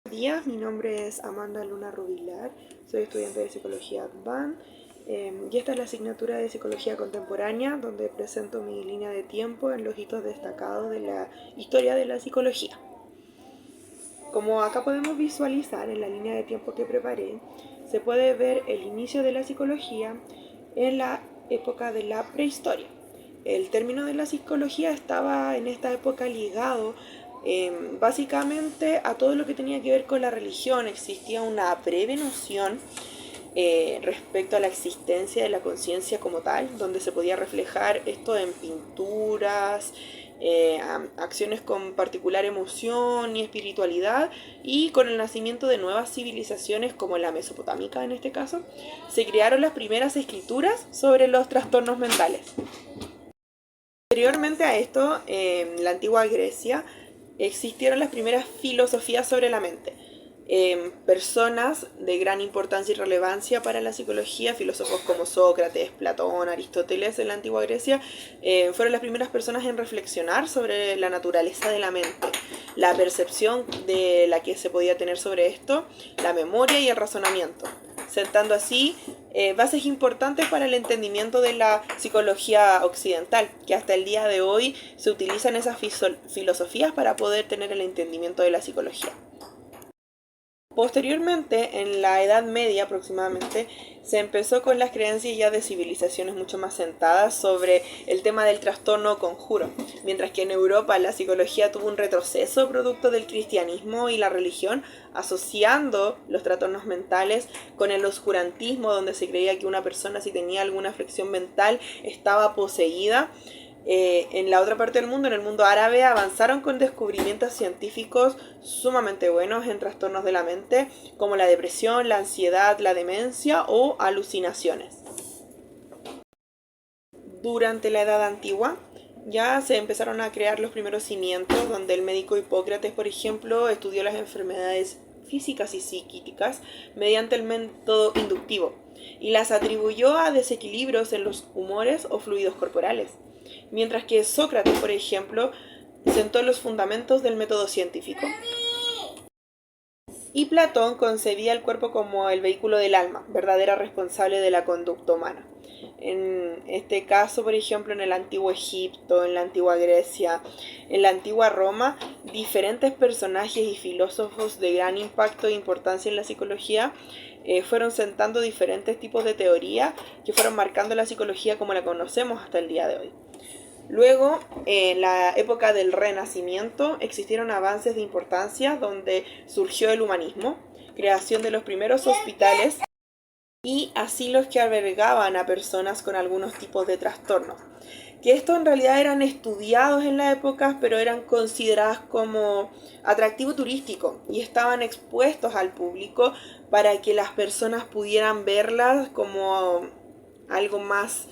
Buenos días, mi nombre es Amanda Luna Rubilar, soy estudiante de Psicología Advan y esta es la asignatura de Psicología Contemporánea donde presento mi línea de tiempo en los hitos destacados de la historia de la psicología. Como acá podemos visualizar en la línea de tiempo que preparé, se puede ver el inicio de la psicología en la época de la prehistoria. El término de la psicología estaba en esta época ligado básicamente a todo lo que tenía que ver con la religión. Existía una breve noción respecto a la existencia de la conciencia como tal, donde se podía reflejar esto en pinturas, acciones con particular emoción y espiritualidad, y con el nacimiento de nuevas civilizaciones como la mesopotámica en este caso, se crearon las primeras escrituras sobre los trastornos mentales. Anteriormente a esto, en la antigua Grecia, existieron las primeras filosofías sobre la mente. Personas de gran importancia y relevancia para la psicología, filósofos como Sócrates, Platón, Aristóteles en la antigua Grecia, fueron las primeras personas en reflexionar sobre la naturaleza de la mente, la percepción de la que se podía tener sobre esto, la memoria y el razonamiento, sentando así bases importantes para el entendimiento de la psicología occidental, que hasta el día de hoy se utilizan esas filosofías para poder tener el entendimiento de la psicología. Posteriormente, en la Edad Media aproximadamente, se empezó con las creencias ya de civilizaciones mucho más sentadas sobre el tema del trastorno conjuro, mientras que en Europa la psicología tuvo un retroceso producto del cristianismo y la religión, asociando los trastornos mentales con el oscurantismo, donde se creía que una persona, si tenía alguna afección mental, estaba poseída. En la otra parte del mundo, en el mundo árabe, avanzaron con descubrimientos científicos sumamente buenos en trastornos de la mente, como la depresión, la ansiedad, la demencia o alucinaciones. Durante la Edad Antigua ya se empezaron a crear los primeros cimientos, donde el médico Hipócrates, por ejemplo, estudió las enfermedades físicas y psíquicas mediante el método inductivo y las atribuyó a desequilibrios en los humores o fluidos corporales, mientras que Sócrates, por ejemplo, sentó los fundamentos del método científico. Y Platón concebía el cuerpo como el vehículo del alma, verdadera responsable de la conducta humana. En este caso, por ejemplo, en el antiguo Egipto, en la antigua Grecia, en la antigua Roma, diferentes personajes y filósofos de gran impacto e importancia en la psicología fueron sentando diferentes tipos de teoría que fueron marcando la psicología como la conocemos hasta el día de hoy. Luego, en la época del Renacimiento, existieron avances de importancia donde surgió el humanismo, creación de los primeros hospitales y asilos que albergaban a personas con algunos tipos de trastornos. Que estos en realidad eran estudiados en la época, pero eran consideradas como atractivo turístico y estaban expuestos al público para que las personas pudieran verlas como algo más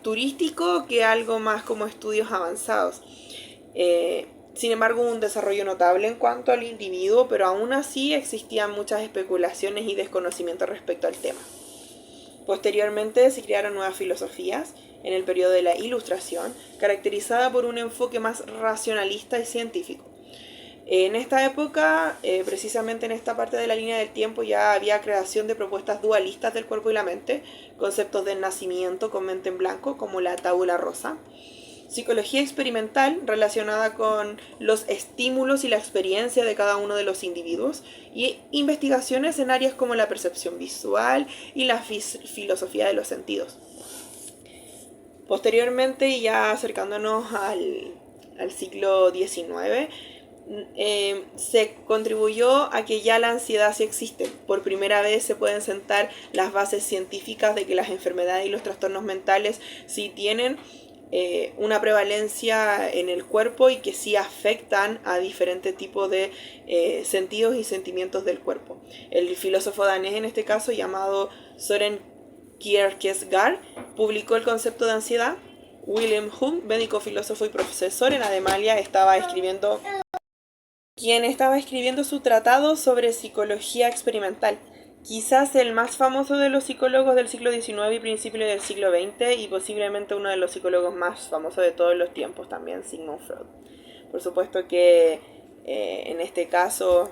turístico que algo más como estudios avanzados. Sin embargo, hubo un desarrollo notable en cuanto al individuo, pero aún así existían muchas especulaciones y desconocimiento respecto al tema. Posteriormente se crearon nuevas filosofías en el periodo de la Ilustración, caracterizada por un enfoque más racionalista y científico. En esta época, precisamente en esta parte de la línea del tiempo, ya había creación de propuestas dualistas del cuerpo y la mente, conceptos del nacimiento con mente en blanco, como la tabula rasa, psicología experimental relacionada con los estímulos y la experiencia de cada uno de los individuos, y investigaciones en áreas como la percepción visual y la filosofía de los sentidos. Posteriormente, ya acercándonos al siglo XIX, se contribuyó a que ya la ansiedad sí existe. Por primera vez se pueden sentar las bases científicas de que las enfermedades y los trastornos mentales sí tienen una prevalencia en el cuerpo y que sí afectan a diferentes tipos de sentidos y sentimientos del cuerpo. El filósofo danés, en este caso llamado Søren Kierkegaard, publicó el concepto de ansiedad. Wilhelm Wundt, médico, filósofo y profesor en Alemania, quien estaba escribiendo su tratado sobre psicología experimental, quizás el más famoso de los psicólogos del siglo XIX y principios del siglo XX, y posiblemente uno de los psicólogos más famosos de todos los tiempos también, Sigmund Freud. Por supuesto que en este caso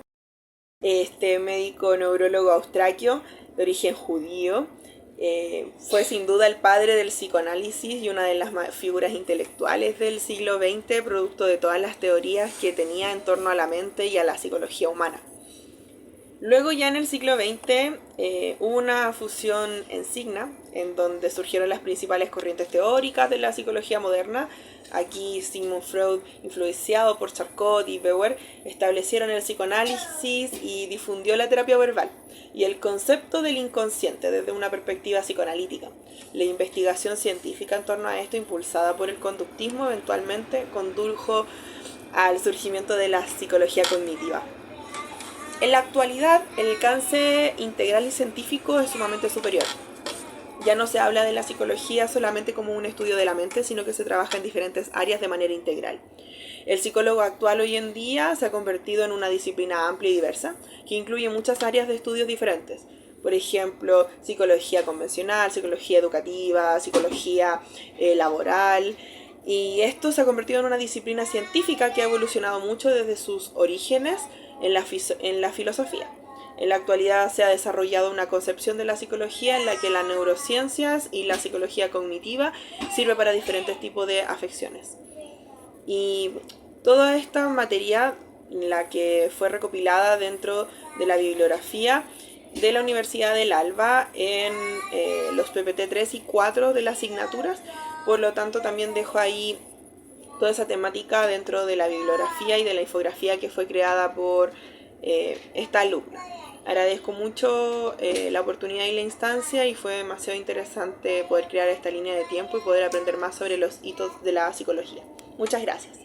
este médico neurólogo austraquio de origen judío. Fue sin duda el padre del psicoanálisis y una de las figuras intelectuales del siglo XX, producto de todas las teorías que tenía en torno a la mente y a la psicología humana. Luego ya en el siglo XX hubo una fusión en Signa, en donde surgieron las principales corrientes teóricas de la psicología moderna. Aquí Sigmund Freud, influenciado por Charcot y Bauer, establecieron el psicoanálisis y difundió la terapia verbal y el concepto del inconsciente desde una perspectiva psicoanalítica. La investigación científica en torno a esto, impulsada por el conductismo, eventualmente condujo al surgimiento de la psicología cognitiva. En la actualidad, el alcance integral y científico es sumamente superior. Ya no se habla de la psicología solamente como un estudio de la mente, sino que se trabaja en diferentes áreas de manera integral. El psicólogo actual hoy en día se ha convertido en una disciplina amplia y diversa, que incluye muchas áreas de estudios diferentes. Por ejemplo, psicología convencional, psicología educativa, psicología laboral. Y esto se ha convertido en una disciplina científica que ha evolucionado mucho desde sus orígenes en la filosofía. En la actualidad se ha desarrollado una concepción de la psicología en la que las neurociencias y la psicología cognitiva sirve para diferentes tipos de afecciones. Y toda esta materia, la que fue recopilada dentro de la bibliografía de la Universidad del Alba en los PPT 3 y 4 de las asignaturas, por lo tanto también dejo ahí toda esa temática dentro de la bibliografía y de la infografía que fue creada por esta alumna. Agradezco mucho la oportunidad y la instancia, y fue demasiado interesante poder crear esta línea de tiempo y poder aprender más sobre los hitos de la psicología. Muchas gracias.